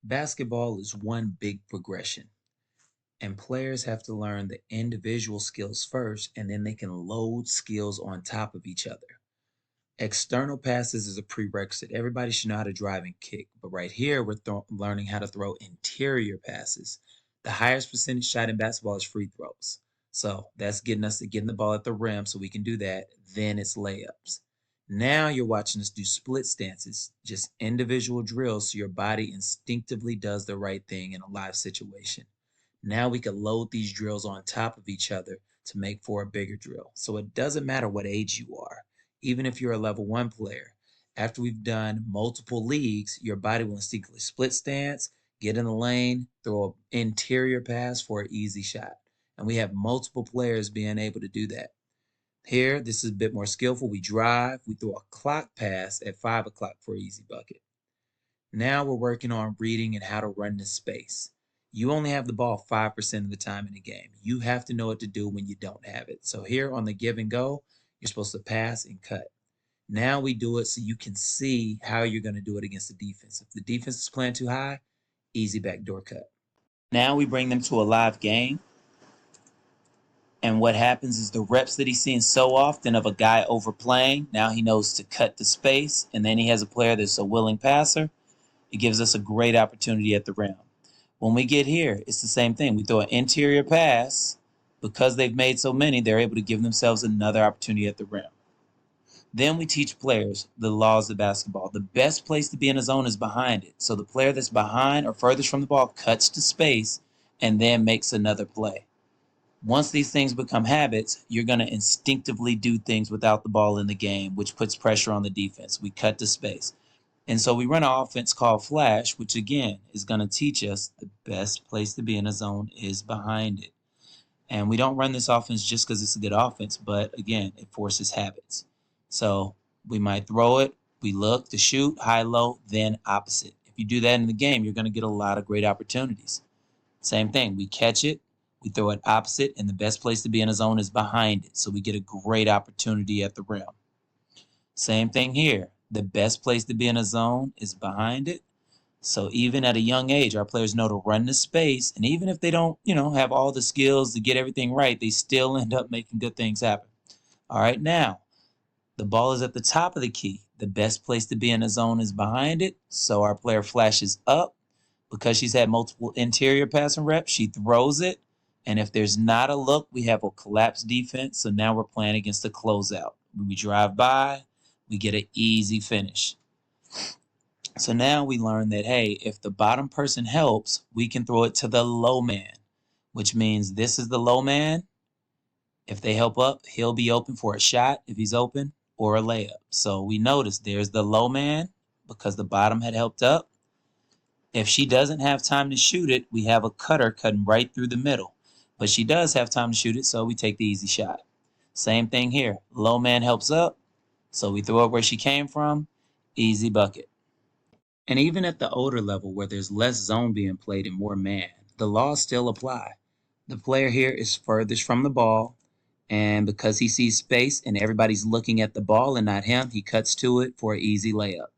Basketball is one big progression, and players have to learn the individual skills first, and then they can load skills on top of each other. External passes is a prerequisite. Everybody should know how to drive and kick, but right here we're learning how to throw interior passes. The highest percentage shot in basketball is free throws. So that's getting us to getting the ball at the rim so we can do that. Then it's layups. Now you're watching us do split stances, just individual drills so your body instinctively does the right thing in a live situation. Now we can load these drills on top of each other to make for a bigger drill. So it doesn't matter what age you are, even if you're a level one player. After we've done multiple leagues, your body will instinctively split stance, get in the lane, throw an interior pass for an easy shot. And we have multiple players being able to do that. Here, this is a bit more skillful. We drive, we throw a clock pass at 5 o'clock for an easy bucket. Now we're working on reading and how to run the space. You only have the ball 5% of the time in the game. You have to know what to do when you don't have it. So here on the give and go, you're supposed to pass and cut. Now we do it so you can see how you're going to do it against the defense. If the defense is playing too high, easy backdoor cut. Now we bring them to a live game. And what happens is the reps that he's seeing so often of a guy overplaying, now he knows to cut the space. And then he has a player that's a willing passer. It gives us a great opportunity at the rim. When we get here, it's the same thing. We throw an interior pass. Because they've made so many, they're able to give themselves another opportunity at the rim. Then we teach players the laws of basketball. The best place to be in a zone is behind it. So the player that's behind or furthest from the ball cuts to space and then makes another play. Once these things become habits, you're going to instinctively do things without the ball in the game, which puts pressure on the defense. We cut to space. And so we run an offense called Flash, which again is going to teach us the best place to be in a zone is behind it. And we don't run this offense just because it's a good offense, but again, it forces habits. So we might throw it, we look to shoot, high, low, then opposite. If you do that in the game, you're going to get a lot of great opportunities. Same thing, we catch it, we throw it opposite, and the best place to be in a zone is behind it. So we get a great opportunity at the rim. Same thing here. The best place to be in a zone is behind it. So even at a young age, our players know to run the space. And even if they don't, have all the skills to get everything right, they still end up making good things happen. All right, now, the ball is at the top of the key. The best place to be in a zone is behind it. So our player flashes up. Because she's had multiple interior passing reps, she throws it. And if there's not a look, we have a collapse defense. So now we're playing against a closeout. When we drive by, we get an easy finish. So now we learn that, hey, if the bottom person helps, we can throw it to the low man, which means this is the low man. If they help up, he'll be open for a shot if he's open or a layup. So we notice there's the low man because the bottom had helped up. If she doesn't have time to shoot it, we have a cutter cutting right through the middle. But she does have time to shoot it, so we take the easy shot. Same thing here. Low man helps up, so we throw it where she came from. Easy bucket. And even at the older level where there's less zone being played and more man, the laws still apply. The player here is furthest from the ball, and because he sees space and everybody's looking at the ball and not him, he cuts to it for an easy layup.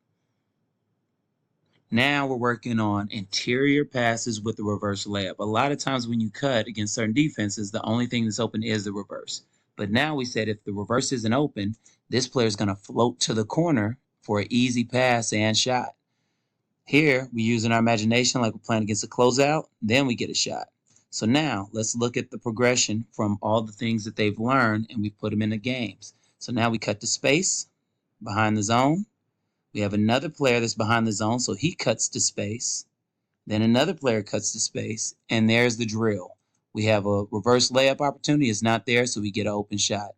Now we're working on interior passes with the reverse layup. A lot of times when you cut against certain defenses, the only thing that's open is the reverse. But now we said if the reverse isn't open, this player is going to float to the corner for an easy pass and shot. Here, we're using our imagination like we're playing against a closeout, then we get a shot. So now, let's look at the progression from all the things that they've learned, and we put them in the games. So now we cut to space behind the zone. We have another player that's behind the zone, so he cuts to space. Then another player cuts to space, and there's the drill. We have a reverse layup opportunity. It's not there, so we get an open shot.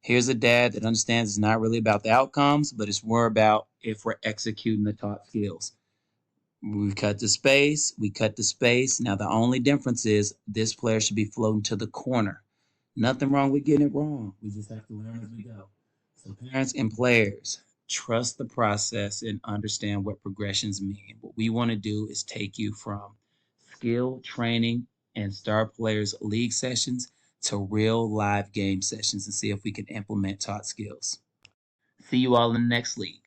Here's a dad that understands it's not really about the outcomes, but it's more about if we're executing the taught skills. We cut to space. We cut to space. Now, the only difference is this player should be floating to the corner. Nothing wrong with getting it wrong. We just have to learn as we go. So parents and players, trust the process and understand what progressions mean. What we want to do is take you from skill training and star players league sessions to real live game sessions and see if we can implement taught skills. See you all in the next league.